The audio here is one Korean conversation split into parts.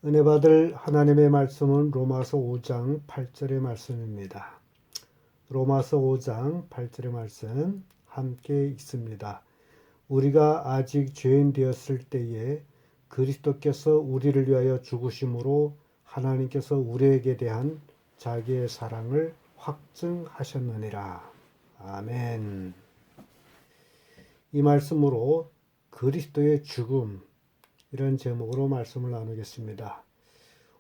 은혜 받을 하나님의 말씀은 로마서 5장 8절의 말씀입니다. 로마서 5장 8절의 말씀 함께 읽습니다. 우리가 아직 죄인 되었을 때에 그리스도께서 우리를 위하여 죽으심으로 하나님께서 우리에게 대한 자기의 사랑을 확증하셨느니라. 아멘. 이 말씀으로 그리스도의 죽음, 이런 제목으로 말씀을 나누겠습니다.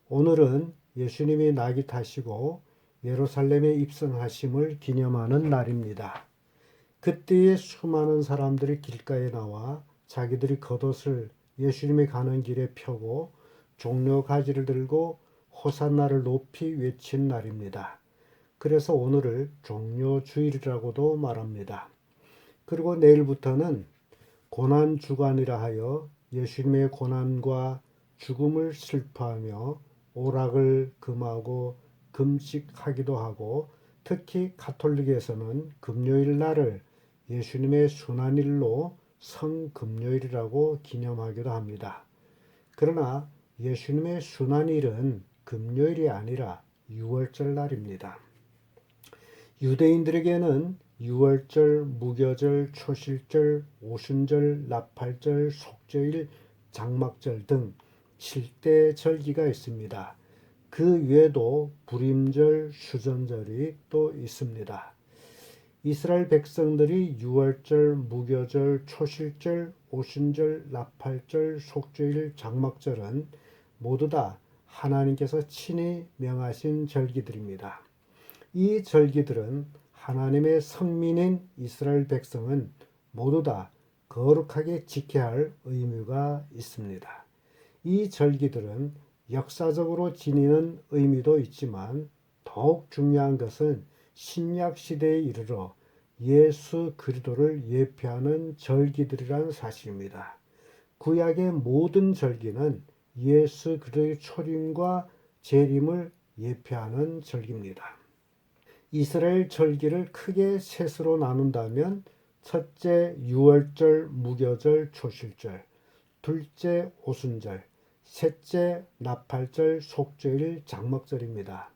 오늘은 예수님이 낙이 타시고 예루살렘에 입성하심을 기념하는 날입니다. 그때에 수많은 사람들이 길가에 나와 자기들이 겉옷을 예수님이 가는 길에 펴고 종려 가지를 들고 호산나를 높이 외친 날입니다. 그래서 오늘을 종려주일이라고도 말합니다. 그리고 내일부터는 고난주간이라 하여 예수님의 고난과 죽음을 슬퍼하며 오락을 금하고 금식하기도 하고, 특히 가톨릭에서는 금요일 날을 예수님의 순환일로 성금요일이라고 기념하기도 합니다. 그러나 예수님의 순환일은 금요일이 아니라 유월절 날입니다. 유대인들에게는 유월절, 무교절, 초실절, 오순절, 나팔절, 속죄일, 장막절 등 7대 절기가 있습니다. 그 외에도 불임절, 수전절이 또 있습니다. 이스라엘 백성들이 유월절, 무교절, 초실절, 오순절, 나팔절, 속죄일, 장막절은 모두 다 하나님께서 친히 명하신 절기들입니다. 이 절기들은 하나님의 성민인 이스라엘 백성은 모두 다 거룩하게 지켜야 할 의무가 있습니다. 이 절기들은 역사적으로 지니는 의미도 있지만 더욱 중요한 것은 신약 시대에 이르러 예수 그리스도를 예표하는 절기들이라는 사실입니다. 구약의 모든 절기는 예수 그리스도의 초림과 재림을 예표하는 절기입니다. 이스라엘 절기를 크게 셋으로 나눈다면 첫째 유월절, 무교절, 초실절, 둘째 오순절, 셋째 나팔절, 속죄일, 장막절입니다.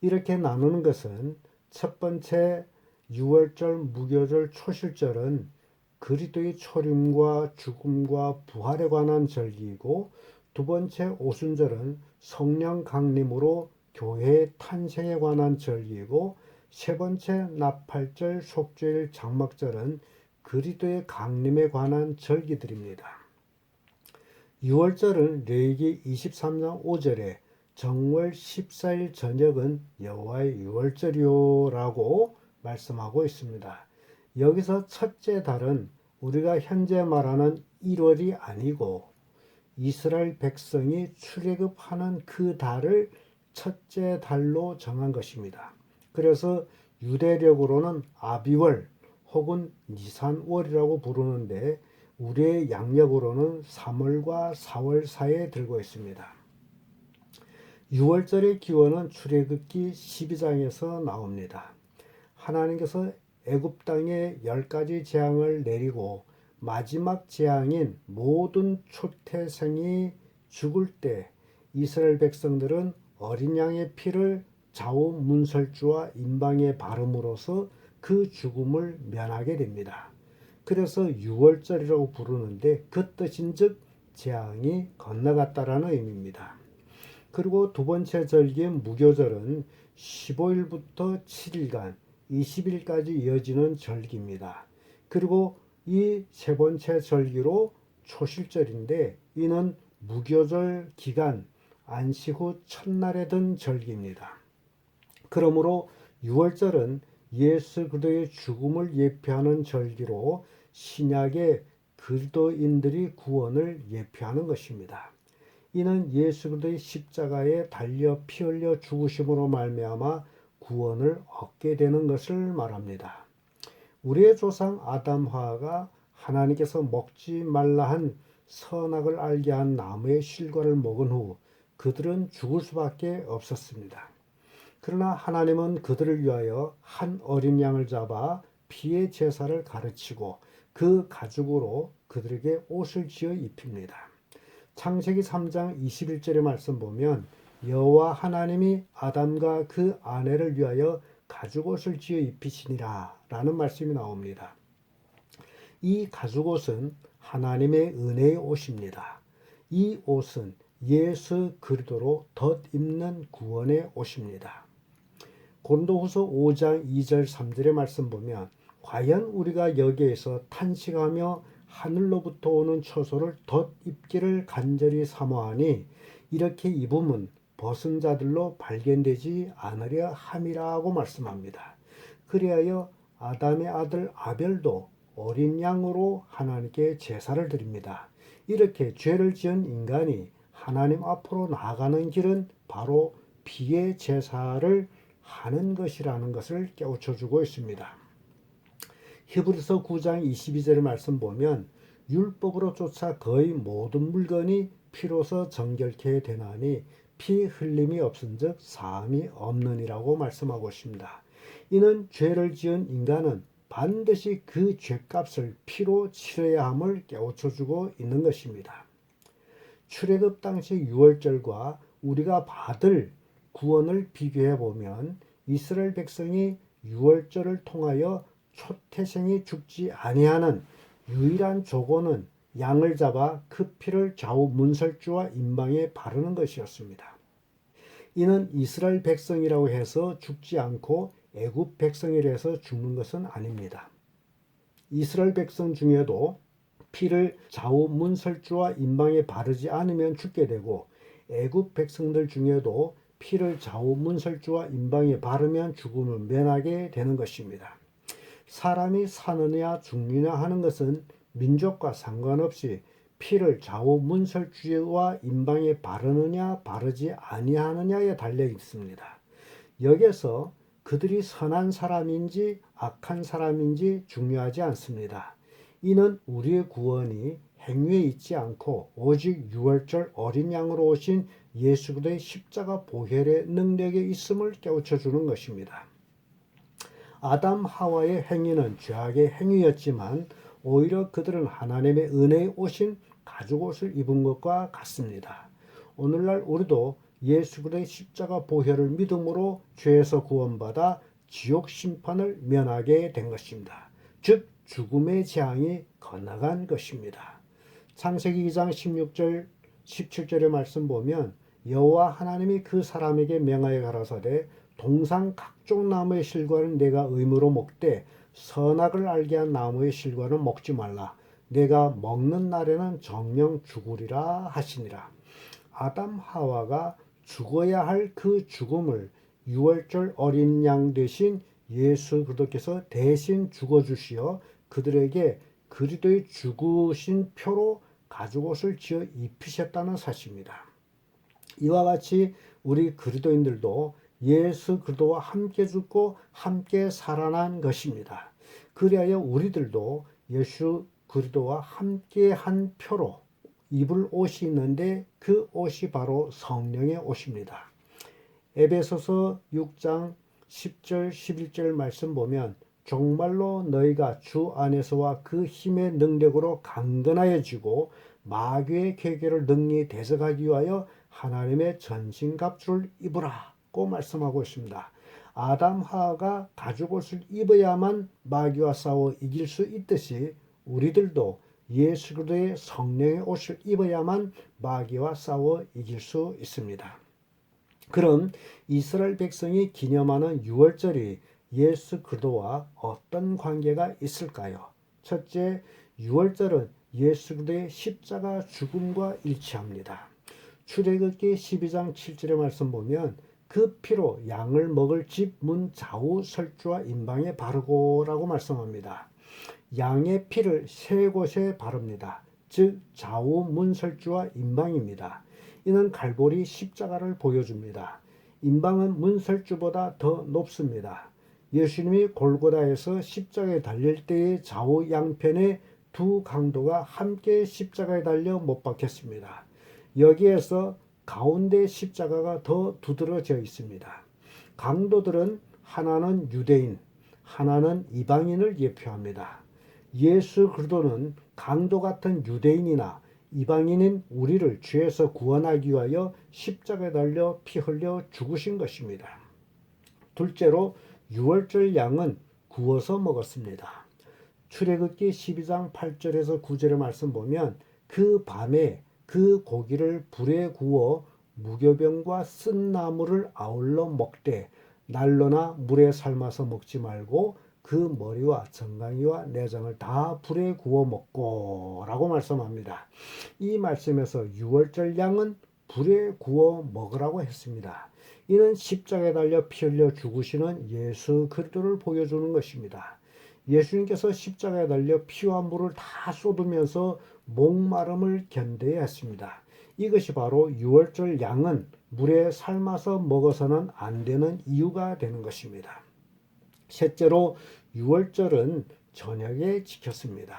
이렇게 나누는 것은 첫 번째 유월절, 무교절, 초실절은 그리스도의 초림과 죽음과 부활에 관한 절기이고, 두 번째 오순절은 성령 강림으로 교회의 탄생에 관한 절기이고, 세 번째 나팔절, 속죄일, 장막절은 그리스도의 강림에 관한 절기들입니다. 유월절은 레위기 23장 5절에 정월 14일 저녁은 여호와의 유월절이요라고 말씀하고 있습니다. 여기서 첫째 달은 우리가 현재 말하는 1월이 아니고 이스라엘 백성이 출애굽하는 그 달을 첫째 달로 정한 것입니다. 그래서 유대력으로는 아비월 혹은 니산월이라고 부르는데, 우리의 양력으로는 3월과 4월 사이에 들고 있습니다. 6월절의 기원은 출애굽기 12장에서 나옵니다. 하나님께서 애굽 땅에 10가지 재앙을 내리고 마지막 재앙인 모든 초태생이 죽을 때 이스라엘 백성들은 어린 양의 피를 좌우 문설주와 임방에 바름으로써 그 죽음을 면하게 됩니다. 그래서 유월절이라고 부르는데 그 뜻인즉 재앙이 건너갔다라는 의미입니다. 그리고 두 번째 절기인 무교절은 15일부터 7일간 20일까지 이어지는 절기입니다. 그리고 이 세 번째 절기로 초실절인데, 이는 무교절 기간 안식 후 첫날에 든 절기입니다. 그러므로 유월절은 예수 그리스도의 죽음을 예표하는 절기로 신약의 그리스도인들이 구원을 예표하는 것입니다. 이는 예수 그리스도의 십자가에 달려 피 흘려 죽으심으로 말미암아 구원을 얻게 되는 것을 말합니다. 우리의 조상 아담하가 하나님께서 먹지 말라 한 선악을 알게 한 나무의 실과를 먹은 후 그들은 죽을 수밖에 없었습니다. 그러나 하나님은 그들을 위하여 한 어린 양을 잡아 피의 제사를 가르치고 그 가죽으로 그들에게 옷을 지어 입힙니다. 창세기 3장 21절의 말씀 보면 여호와 하나님이 아담과 그 아내를 위하여 가죽옷을 지어 입히시니라 라는 말씀이 나옵니다. 이 가죽옷은 하나님의 은혜의 옷입니다. 이 옷은 예수 그리스도로 덧입는 구원의 옷입니다. 고린도후서 5장 2절 3절의 말씀 보면 과연 우리가 여기에서 탄식하며 하늘로부터 오는 처소를 덧입기를 간절히 사모하니 이렇게 입음은 벗은 자들로 발견되지 않으려 함이라고 말씀합니다. 그리하여 아담의 아들 아벨도 어린 양으로 하나님께 제사를 드립니다. 이렇게 죄를 지은 인간이 하나님 앞으로 나아가는 길은 바로 피의 제사를 하는 것이라는 것을 깨우쳐주고 있습니다. 히브리서 9장 22절의 말씀 보면 율법으로 쫓아 거의 모든 물건이 피로서 정결케 되나니 피 흘림이 없은즉 사함이 없느니라고 말씀하고 있습니다. 이는 죄를 지은 인간은 반드시 그 죄값을 피로 치러야 함을 깨우쳐주고 있는 것입니다. 출애굽 당시 유월절과 우리가 받을 구원을 비교해 보면 이스라엘 백성이 유월절을 통하여 초태생이 죽지 아니하는 유일한 조건은 양을 잡아 그 피를 좌우 문설주와 임방에 바르는 것이었습니다. 이는 이스라엘 백성이라고 해서 죽지 않고 애굽 백성이라 해서 죽는 것은 아닙니다. 이스라엘 백성 중에도 피를 좌우 문설주와 임방에 바르지 않으면 죽게 되고 애굽 백성들 중에도 피를 좌우 문설주와 임방에 바르면 죽음을 면하게 되는 것입니다. 사람이 사느냐 죽느냐 하는 것은 민족과 상관없이 피를 좌우 문설주와 임방에 바르느냐 바르지 아니하느냐에 달려 있습니다. 여기서 그들이 선한 사람인지 악한 사람인지 중요하지 않습니다. 이는 우리의 구원이 행위에 있지 않고 오직 유월절 어린 양으로 오신 예수 그리스도의 십자가 보혈의 능력에 있음을 깨우쳐 주는 것입니다. 아담 하와의 행위는 죄악의 행위였지만 오히려 그들은 하나님의 은혜에 오신 가죽옷을 입은 것과 같습니다. 오늘날 우리도 예수 그리스도의 십자가 보혈을 믿음으로 죄에서 구원받아 지옥 심판을 면하게 된 것입니다. 즉 죽음의 재앙이 건너간 것입니다. 창세기 2장 16절 17절의 말씀 보면 여호와 하나님이 그 사람에게 명하여 가라사대 동상 각종 나무의 실과는 내가 의무로 먹되 선악을 알게 한 나무의 실과는 먹지 말라. 내가 먹는 날에는 정령 죽으리라 하시니라. 아담 하와가 죽어야 할 그 죽음을 유월절 어린 양 대신 예수 그리스도께서 대신 죽어주시어 그들에게 그리스도의 죽으신 표로 가죽옷을 지어 입히셨다는 사실입니다. 이와 같이 우리 그리스도인들도 예수 그리스도와 함께 죽고 함께 살아난 것입니다. 그리하여 우리들도 예수 그리스도와 함께 한 표로 입을 옷이 있는데 그 옷이 바로 성령의 옷입니다. 에베소서 6장 10절 11절 말씀 보면 정말로 너희가 주 안에서와 그 힘의 능력으로 강건하여지고 마귀의 계계를 능히 대적하기 위하여 하나님의 전신갑주를 입으라고 말씀하고 있습니다. 아담 하와가 가죽옷을 입어야만 마귀와 싸워 이길 수 있듯이 우리들도 예수 그리스도의 성령의 옷을 입어야만 마귀와 싸워 이길 수 있습니다. 그럼 이스라엘 백성이 기념하는 유월절이 예수 그리스도와 어떤 관계가 있을까요? 첫째, 유월절은 예수 그리스도의 십자가 죽음과 일치합니다. 출애굽기 12장 7절의 말씀 보면 그 피로 양을 먹을 집 문 좌우 설주와 임방에 바르고라고 말씀합니다. 양의 피를 세 곳에 바릅니다. 즉 좌우 문설주와 임방입니다. 이는 갈보리 십자가를 보여줍니다. 임방은 문설주보다 더 높습니다. 예수님이 골고다에서 십자가에 달릴 때의 좌우 양편의 두 강도가 함께 십자가에 달려 못 박혔습니다. 여기에서 가운데 십자가가 더 두드러져 있습니다. 강도들은 하나는 유대인, 하나는 이방인을 예표합니다. 예수 그리스도는 강도 같은 유대인이나 이방인인 우리를 죄에서 구원하기 위하여 십자가에 달려 피 흘려 죽으신 것입니다. 둘째로 유월절 양은 구워서 먹었습니다. 출애굽기 12장 8절에서 9절의 말씀 보면 그 밤에 그 고기를 불에 구워 무교병과 쓴 나물을 아울러 먹되 난로나 물에 삶아서 먹지 말고 그 머리와 정강이와 내장을 다 불에 구워 먹고 라고 말씀합니다. 이 말씀에서 유월절 양은 불에 구워 먹으라고 했습니다. 이는 십자가에 달려 피 흘려 죽으시는 예수 그리스도를 보여주는 것입니다. 예수님께서 십자가에 달려 피와 물을 다 쏟으면서 목마름을 견뎌야 했습니다. 이것이 바로 유월절 양은 물에 삶아서 먹어서는 안 되는 이유가 되는 것입니다. 셋째로 유월절은 저녁에 지켰습니다.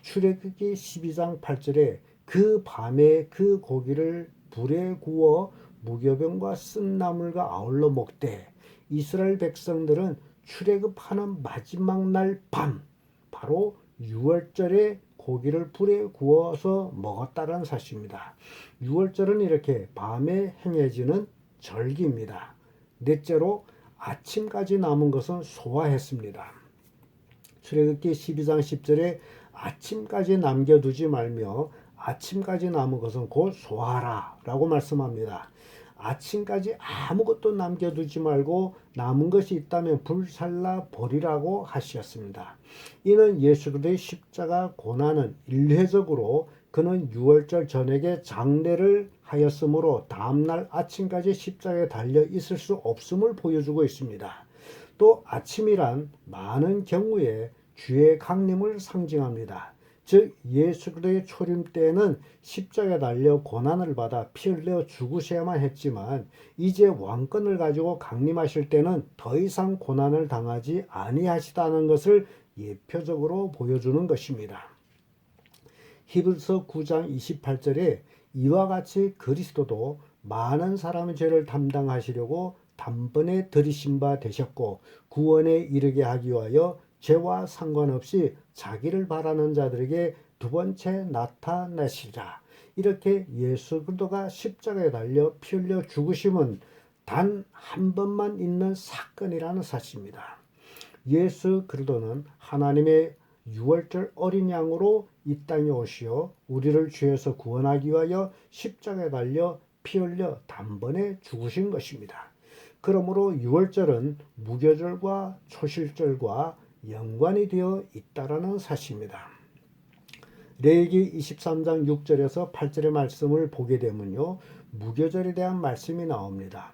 출애굽기 12장 8절에 그 밤에 그 고기를 불에 구워 무교병과 쓴 나물과 아울러 먹되 이스라엘 백성들은 출애굽하는 마지막 날 밤 바로 유월절에 고기를 불에 구워서 먹었다는 사실입니다. 유월절은 이렇게 밤에 행해지는 절기입니다. 넷째로 아침까지 남은 것은 소화했습니다. 출애굽기 12장 10절에 아침까지 남겨두지 말며 아침까지 남은 것은 곧 소화하라 라고 말씀합니다. 아침까지 아무것도 남겨두지 말고 남은 것이 있다면 불살라 버리라고 하셨습니다. 이는 예수 그리스도의 십자가 고난은 일회적으로 그는 유월절 저녁에 장례를 하였으므로 다음날 아침까지 십자가에 달려 있을 수 없음을 보여주고 있습니다. 또 아침이란 많은 경우에 주의 강림을 상징합니다. 즉 예수 그리스도의 초림 때에는 십자가에 달려 고난을 받아 피 흘려 죽으셔야만 했지만 이제 왕권을 가지고 강림하실 때는 더 이상 고난을 당하지 아니하시다는 것을 예표적으로 보여주는 것입니다. 히브리서 9장 28절에 이와 같이 그리스도도 많은 사람의 죄를 담당하시려고 단번에 들이신 바 되셨고 구원에 이르게 하기 위하여 죄와 상관없이 자기를 바라는 자들에게 두 번째 나타나시리라. 이렇게 예수 그리스도가 십자가에 달려 피 흘려 죽으심은 단 한 번만 있는 사건이라는 사실입니다. 예수 그리스도는 하나님의 유월절 어린 양으로 이 땅에 오시어 우리를 죄에서 구원하기 위하여 십자가에 달려 피 흘려 단번에 죽으신 것입니다. 그러므로 유월절은 무교절과 초실절과 연관이 되어 있다라는 사실입니다. 레위기 23장 6절에서 8절의 말씀을 보게 되면요. 무교절에 대한 말씀이 나옵니다.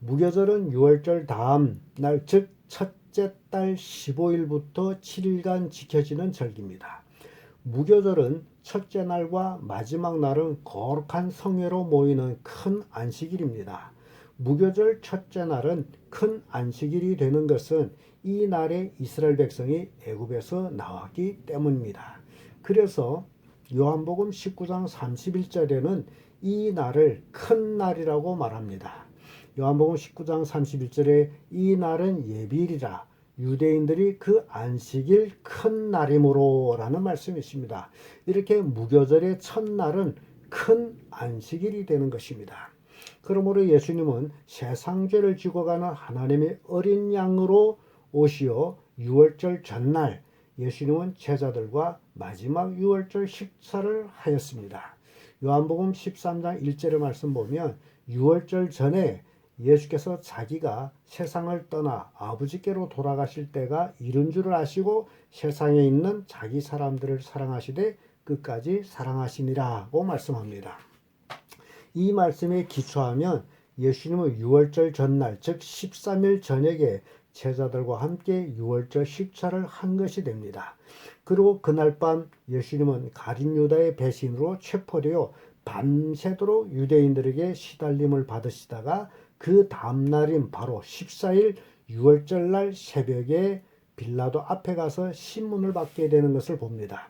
무교절은 유월절 다음 날 즉 첫째 달 15일부터 7일간 지켜지는 절기입니다. 무교절은 첫째 날과 마지막 날은 거룩한 성회로 모이는 큰 안식일입니다. 무교절 첫째 날은 큰 안식일이 되는 것은 이 날에 이스라엘 백성이 애굽에서 나왔기 때문입니다. 그래서 요한복음 19장 31절에는 이 날을 큰 날이라고 말합니다. 요한복음 19장 31절에 이 날은 예비일이라 유대인들이 그 안식일 큰 날이므로 라는 말씀이 있습니다. 이렇게 무교절의 첫날은 큰 안식일이 되는 것입니다. 그러므로 예수님은 세상 죄를 지고 가는 하나님의 어린 양으로 오시어 유월절 전날 예수님은 제자들과 마지막 유월절 식사를 하였습니다. 요한복음 13장 1절의 말씀 보면 유월절 전에 예수께서 자기가 세상을 떠나 아버지께로 돌아가실 때가 이른 줄을 아시고 세상에 있는 자기 사람들을 사랑하시되 끝까지 사랑하시니라고 말씀합니다. 이 말씀에 기초하면 예수님은 유월절 전날 즉 13일 저녁에 제자들과 함께 유월절 식사를 한 것이 됩니다. 그리고 그날 밤 예수님은 가룟 유다의 배신으로 체포되어 밤새도록 유대인들에게 시달림을 받으시다가 그 다음날인 바로 14일 유월절날 새벽에 빌라도 앞에 가서 신문을 받게 되는 것을 봅니다.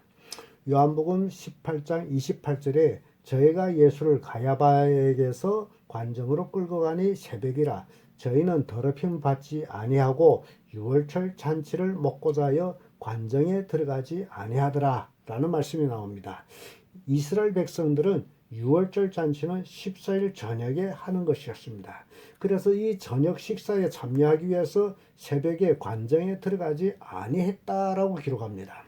요한복음 18장 28절에 저희가 예수를 가야바에게서 관정으로 끌고 가니 새벽이라 저희는 더럽힘 받지 아니하고 유월절 잔치를 먹고자 하여 관정에 들어가지 아니하더라 라는 말씀이 나옵니다. 이스라엘 백성들은 유월절 잔치는 14일 저녁에 하는 것이었습니다. 그래서 이 저녁 식사에 참여하기 위해서 새벽에 관정에 들어가지 아니했다라고 기록합니다.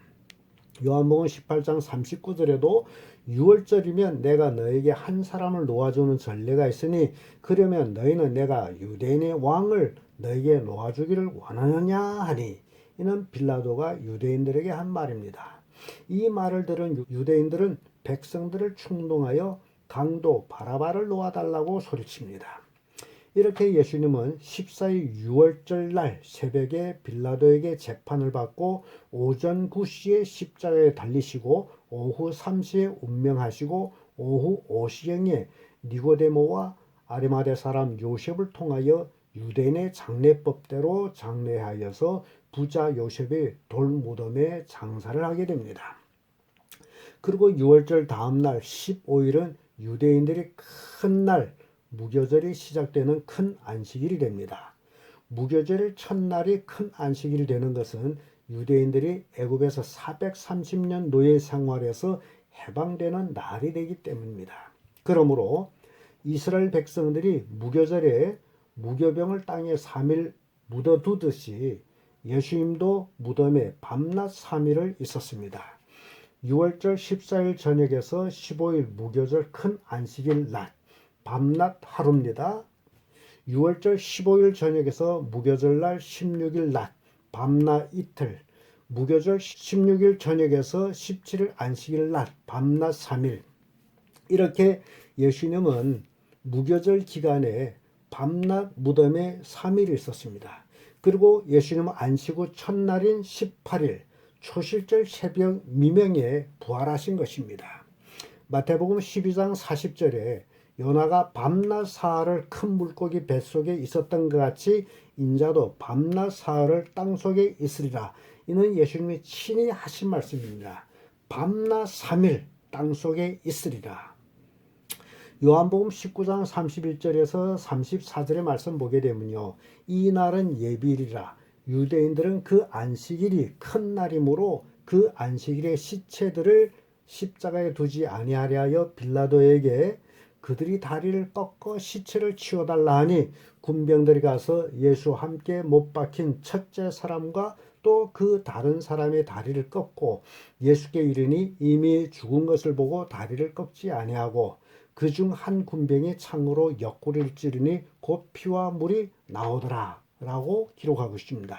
요한복음 18장 39절에도 유월절이면 내가 너에게 한 사람을 놓아주는 전례가 있으니 그러면 너희는 내가 유대인의 왕을 너에게 놓아주기를 원하느냐 하니, 이는 빌라도가 유대인들에게 한 말입니다. 이 말을 들은 유대인들은 백성들을 충동하여 강도 바라바를 놓아달라고 소리칩니다. 이렇게 예수님은 14일 유월절 날 새벽에 빌라도에게 재판을 받고 오전 9시에 십자가에 달리시고 오후 3시에 운명하시고 오후 5시경에 니고데모와 아리마대 사람 요셉을 통하여 유대인의 장례법대로 장례하여서 부자 요셉의 돌무덤에 장사를 하게 됩니다. 그리고 유월절 다음 날 15일은 유대인들이 큰 날 무교절이 시작되는 큰 안식일이 됩니다. 무교절 첫날이 큰 안식일이 되는 것은 유대인들이 애굽에서 430년 노예 생활에서 해방되는 날이 되기 때문입니다. 그러므로 이스라엘 백성들이 무교절에 무교병을 땅에 3일 묻어두듯이 예수님도 무덤에 밤낮 3일을 있었습니다. 6월절 14일 저녁에서 15일 무교절 큰 안식일 날 밤낮 하루입니다. 6월절 15일 저녁에서 무교절 날 16일 낮 밤낮 이틀, 무교절 16일 저녁에서 17일 안식일 낮 밤낮 3일. 이렇게 예수님은 무교절 기간에 밤낮 무덤에 3일 있었습니다. 그리고 예수님은 안식 후 첫날인 18일 초실절 새벽 미명에 부활하신 것입니다. 마태복음 12장 40절에 요나가 밤낮 사흘을 큰 물고기 뱃속에 있었던 것 같이 인자도 밤낮 사흘을 땅속에 있으리라. 이는 예수님이 친히 하신 말씀입니다. 밤낮 3일 땅속에 있으리라. 요한복음 19장 31절에서 34절의 말씀 보게 되면요, 이 날은 예비일이라. 유대인들은 그 안식일이 큰 날이므로 그 안식일의 시체들을 십자가에 두지 아니하려 하여 빌라도에게 그들이 다리를 꺾어 시체를 치워달라 하니 군병들이 가서 예수와 함께 못 박힌 첫째 사람과 또 그 다른 사람의 다리를 꺾고 예수께 이르니 이미 죽은 것을 보고 다리를 꺾지 아니하고 그중 한 군병이 창으로 옆구리를 찌르니 곧 피와 물이 나오더라 라고 기록하고 있습니다.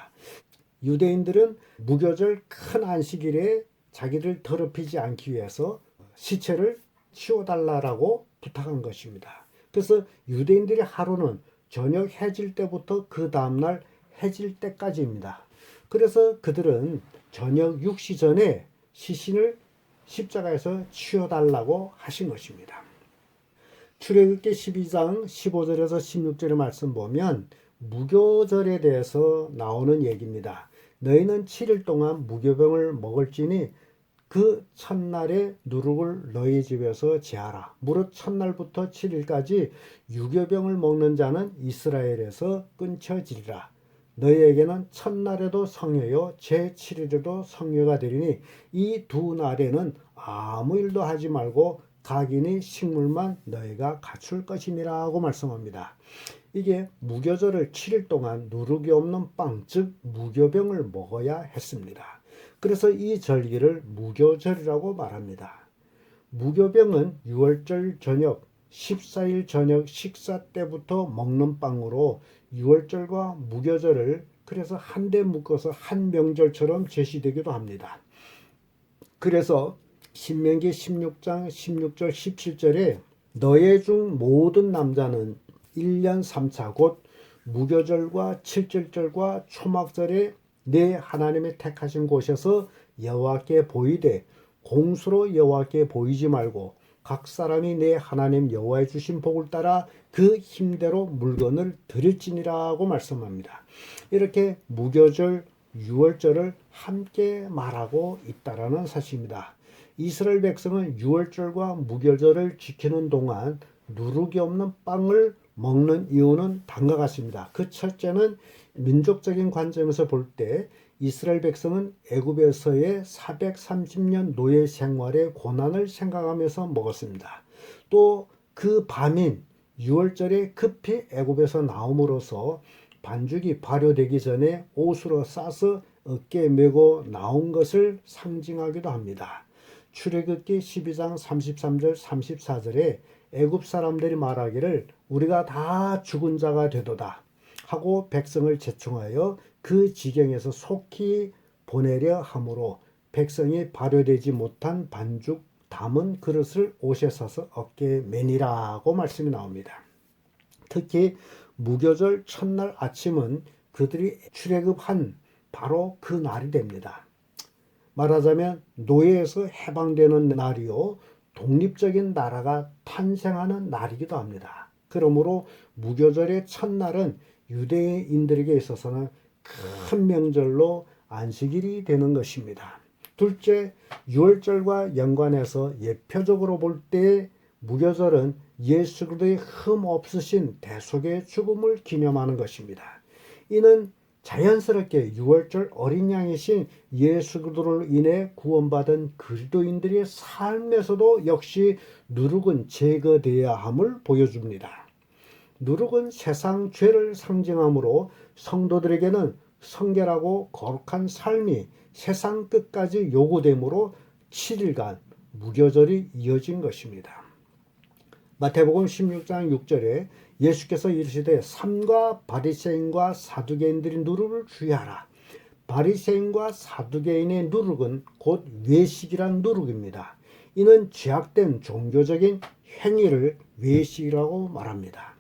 유대인들은 무교절 큰 안식일에 자기를 더럽히지 않기 위해서 시체를 치워달라고 부탁한 것입니다. 그래서 유대인들의 하루는 저녁 해질 때부터 그 다음날 해질 때까지입니다. 그래서 그들은 저녁 6시 전에 시신을 십자가에서 치워달라고 하신 것입니다. 출애굽기 12장 15절에서 16절의 말씀 보면 무교절에 대해서 나오는 얘기입니다. 너희는 7일 동안 무교병을 먹을지니 그 첫날에 누룩을 너희 집에서 제하라. 무릇 첫날부터 7일까지 유교병을 먹는 자는 이스라엘에서 끊쳐지리라. 너희에게는 첫날에도 성회요 제7일에도 성회가 되리니 이 두 날에는 아무 일도 하지 말고 각인이 식물만 너희가 갖출 것이니라 하고 말씀합니다. 이게 무교절을 7일 동안 누룩이 없는 빵, 즉 무교병을 먹어야 했습니다. 그래서 이 절기를 무교절이라고 말합니다. 무교병은 6월절 저녁 14일 저녁 식사 때부터 먹는 빵으로 6월절과 무교절을 그래서 한데 묶어서 한 명절처럼 제시되기도 합니다. 그래서 신명기 16장 16절 17절에 너의 중 모든 남자는 1년 3차 곧 무교절과 칠절절과 초막절에 내 하나님의 택하신 곳에서 여호와께 보이되 공수로 여호와께 보이지 말고 각 사람이 내 하나님 여호와의 주신 복을 따라 그 힘대로 물건을 드릴지니라고 말씀합니다. 이렇게 무교절, 유월절을 함께 말하고 있다라는 사실입니다. 이스라엘 백성은 유월절과 무교절을 지키는 동안 누룩이 없는 빵을 먹는 이유는 다음과 같습니다. 그 첫째는 민족적인 관점에서 볼 때 이스라엘 백성은 애굽에서의 430년 노예 생활의 고난을 생각하면서 먹었습니다. 또 그 밤인 6월절에 급히 애굽에서 나옴으로써 반죽이 발효되기 전에 옷으로 싸서 어깨에 메고 나온 것을 상징하기도 합니다. 출애굽기 12장 33절 34절에 애굽 사람들이 말하기를 우리가 다 죽은 자가 되도다 하고 백성을 제총하여 그 지경에서 속히 보내려 하므로 백성이 발효되지 못한 반죽 담은 그릇을 옷에 싸서 어깨에 매니라고 말씀이 나옵니다. 특히 무교절 첫날 아침은 그들이 출애굽한 바로 그 날이 됩니다. 말하자면 노예에서 해방되는 날이요 독립적인 나라가 탄생하는 날이기도 합니다. 그러므로 무교절의 첫날은 유대인들에게 있어서는 큰 명절로 안식일이 되는 것입니다. 둘째, 유월절과 연관해서 예표적으로 볼 때 무교절은 예수 그리스도의 흠 없으신 대속의 죽음을 기념하는 것입니다. 이는 자연스럽게 유월절 어린 양이신 예수 그리스도로 인해 구원받은 그리스도인들의 삶에서도 역시 누룩은 제거되어야 함을 보여줍니다. 누룩은 세상 죄를 상징하므로 성도들에게는 성결하고 거룩한 삶이 세상 끝까지 요구되므로 7일간 무교절이 이어진 것입니다. 마태복음 16장 6절에 예수께서 이르시되 삼가 바리새인과 사두개인들이 누룩을 주의하라. 바리새인과 사두개인의 누룩은 곧 외식이란 누룩입니다. 이는 죄악된 종교적인 행위를 외식이라고 말합니다.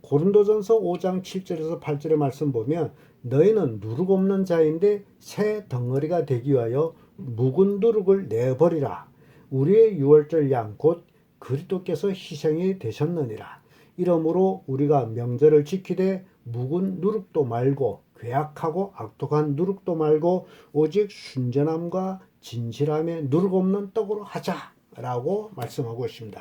고린도전서 5장 7절에서 8절의 말씀 보면 너희는 누룩 없는 자인데 새 덩어리가 되기 위하여 묵은 누룩을 내버리라. 우리의 유월절 양 곧 그리스도께서 희생이 되셨느니라. 이러므로 우리가 명절을 지키되 묵은 누룩도 말고 괴악하고 악독한 누룩도 말고 오직 순전함과 진실함에 누룩 없는 떡으로 하자라고 말씀하고 있습니다.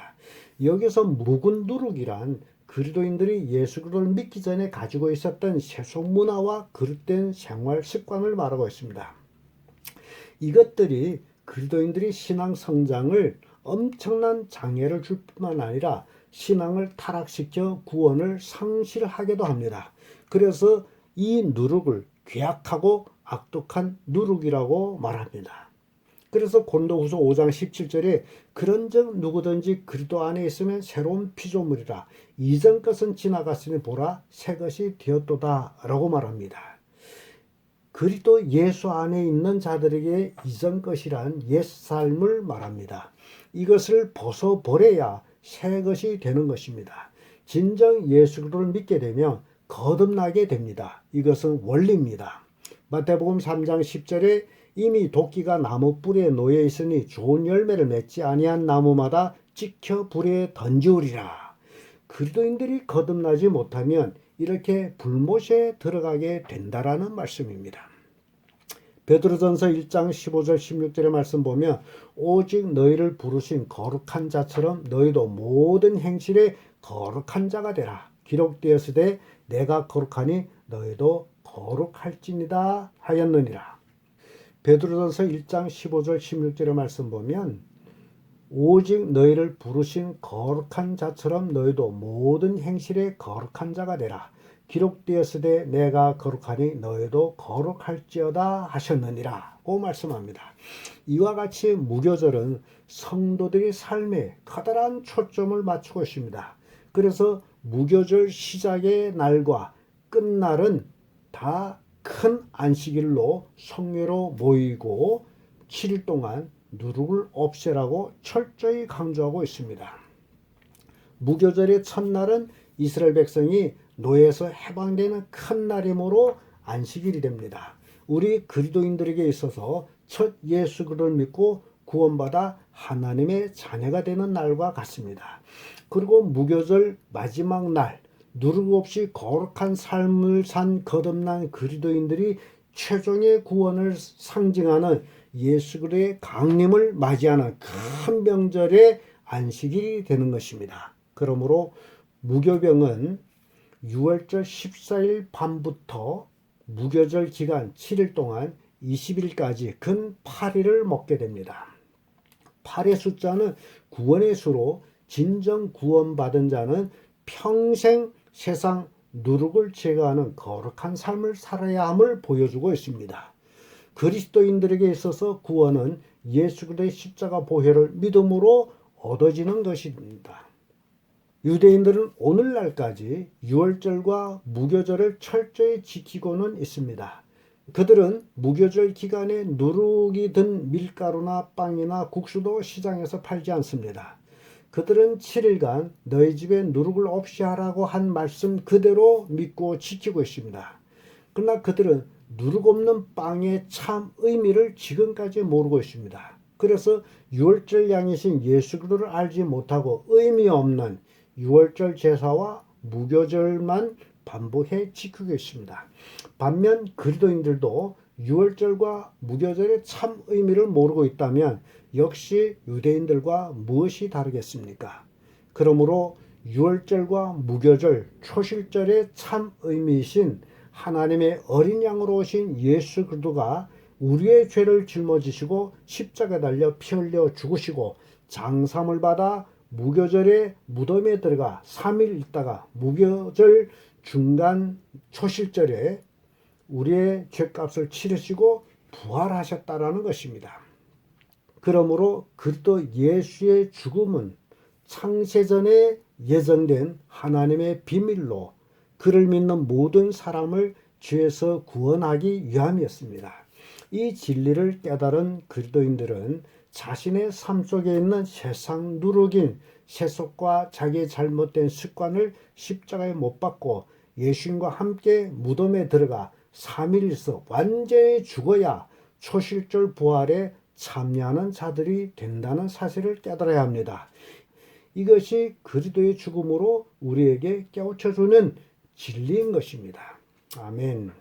여기서 묵은 누룩이란 그리스도인들이 예수 그리스도를 믿기 전에 가지고 있었던 세속 문화와 그릇된 생활 습관을 말하고 있습니다. 이것들이 그리스도인들이 신앙 성장을 엄청난 장애를 줄 뿐만 아니라 신앙을 타락시켜 구원을 상실하게도 합니다. 그래서 이 누룩을 괴악하고 악독한 누룩이라고 말합니다. 그래서 고린도후서 5장 17절에 그런즉 누구든지 그리스도 안에 있으면 새로운 피조물이라 이전 것은 지나갔으니 보라 새 것이 되었도다 라고 말합니다. 그리스도 예수 안에 있는 자들에게 이전 것이란 옛삶을 말합니다. 이것을 벗어버려야 새 것이 되는 것입니다. 진정 예수 그리스도를 믿게 되면 거듭나게 됩니다. 이것은 원리입니다. 마태복음 3장 10절에 이미 도끼가 나무 뿌리에 놓여 있으니 좋은 열매를 맺지 아니한 나무마다 찍혀 불에 던지우리라. 그리스도인들이 거듭나지 못하면 이렇게 불못에 들어가게 된다라는 말씀입니다. 베드로전서 1장 15절 16절의 말씀 보면 오직 너희를 부르신 거룩한 자처럼 너희도 모든 행실에 거룩한 자가 되라. 기록되었으되 내가 거룩하니 너희도 거룩할지니다 하였느니라. 베드로전서 1장 15절 16절의 말씀 보면 오직 너희를 부르신 거룩한 자처럼 너희도 모든 행실에 거룩한 자가 되라. 기록되었으되 내가 거룩하니 너희도 거룩할지어다 하셨느니라고 말씀합니다. 이와 같이 무교절은 성도들의 삶에 커다란 초점을 맞추고 있습니다. 그래서 무교절 시작의 날과 끝날은 다 큰 안식일로 성회로 모이고 7일 동안 누룩을 없애라고 철저히 강조하고 있습니다. 무교절의 첫날은 이스라엘 백성이 노예에서 해방되는 큰 날이므로 안식일이 됩니다. 우리 그리스도인들에게 있어서 첫 예수 그리스도를 믿고 구원받아 하나님의 자녀가 되는 날과 같습니다. 그리고 무교절 마지막 날 누룩 없이 거룩한 삶을 산 거듭난 그리스도인들이 최종의 구원을 상징하는 예수 그리스도의 강림을 맞이하는 큰 명절의 안식일이 되는 것입니다. 그러므로 무교병은 6월절 14일 밤부터 무교절 기간 7일 동안 20일까지 근 8일을 먹게 됩니다. 8의 숫자는 구원의 수로 진정 구원받은 자는 평생 세상 누룩을 제거하는 거룩한 삶을 살아야 함을 보여주고 있습니다. 그리스도인들에게 있어서 구원은 예수 그리스도의 십자가 보혈을 믿음으로 얻어지는 것입니다. 유대인들은 오늘날까지 유월절과 무교절을 철저히 지키고는 있습니다. 그들은 무교절 기간에 누룩이 든 밀가루나 빵이나 국수도 시장에서 팔지 않습니다. 그들은 7일간 너희 집에 누룩을 없이 하라고 한 말씀 그대로 믿고 지키고 있습니다. 그러나 그들은 누룩 없는 빵의 참 의미를 지금까지 모르고 있습니다. 그래서 유월절 양이신 예수 그리스도를 알지 못하고 의미 없는 유월절 제사와 무교절만 반복해 지키고 있습니다. 반면 그리스도인들도 유월절과 무교절의 참 의미를 모르고 있다면 역시 유대인들과 무엇이 다르겠습니까? 그러므로 유월절과 무교절, 초실절의 참 의미이신 하나님의 어린 양으로 오신 예수 그리스도가 우리의 죄를 짊어지시고 십자가에 달려 피 흘려 죽으시고 장사함을 받아 무교절에 무덤에 들어가 3일 있다가 무교절 중간 초실절에 우리의 죄값을 치르시고 부활하셨다라는 것입니다. 그러므로 그리스도 예수의 죽음은 창세전에 예정된 하나님의 비밀로 그를 믿는 모든 사람을 죄에서 구원하기 위함이었습니다. 이 진리를 깨달은 그리스도인들은 자신의 삶 속에 있는 세상 누룩인 세속과 자기의 잘못된 습관을 십자가에 못 박고 예수님과 함께 무덤에 들어가 3일 있어 완전히 죽어야 초실절 부활에 참여하는 자들이 된다는 사실을 깨달아야 합니다. 이것이 그리스도의 죽음으로 우리에게 깨우쳐주는 진리인 것입니다. 아멘.